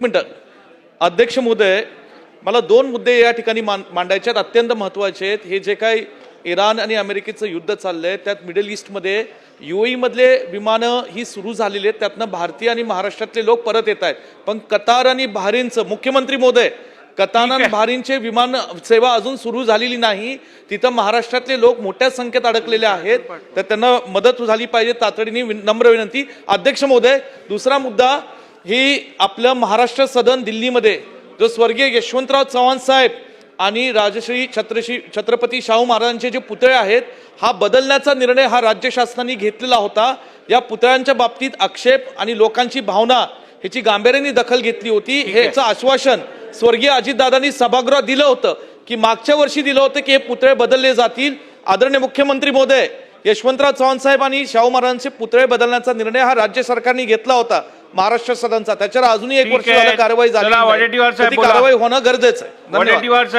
Minute अध्यक्ष महोदय, मला दोन मुद्दे या ठिकाणी मांडायचे आहेत, अत्यंत महत्त्वाचे आहेत. हे जे काही इराण आणि अमेरिकेचं युद्ध चाललंय त्यात मिडल ईस्टमध्ये UAE मधले विमानं ही सुरू झालेली आहेत, त्यातनं भारतीय आणि महाराष्ट्रातले लोक परत येत आहेत. पण कतार आणि बहारीनचं मुख्यमंत्री महोदय, कतार आणि बहारीनचे विमान सेवा अजून सुरू झालेली नाही. तिथं महाराष्ट्रातले लोक मोठ्या संख्येत अडकलेले आहेत, तर त्यांना मदत झाली पाहिजे तातडीने, नम्र विनंती. अध्यक्ष महोदय, दुसरा मुद्दा ही आपलं महाराष्ट्र सदन दिल्लीमध्ये जो स्वर्गीय यशवंतराव चव्हाण साहेब आणि राजश्री छत्रपती शाहू महाराजांचे जे पुतळे आहेत, हा बदलण्याचा निर्णय हा राज्य शासनाने घेतलेला होता. या पुतळ्यांच्या बाबतीत आक्षेप आणि लोकांची भावना ह्याची गांभीर्याने दखल घेतली होती. ह्याचं आश्वासन स्वर्गीय अजितदादांनी सभागृहात दिलं होतं की मागच्या वर्षी दिलं होतं की हे पुतळे बदलले जातील. आदरणीय मुख्यमंत्री महोदय, यशवंतराव चव्हाण साहेब आणि शाहू महाराजांचे पुतळे बदलण्याचा निर्णय हा राज्य सरकारने घेतला होता महाराष्ट्र सदनचा. त्याच्यावर अजूनही 1 वर्ष झालं कारवाई झाली नाही. ती कारवाई होणं गरजेचं आहे. धन्यवाद.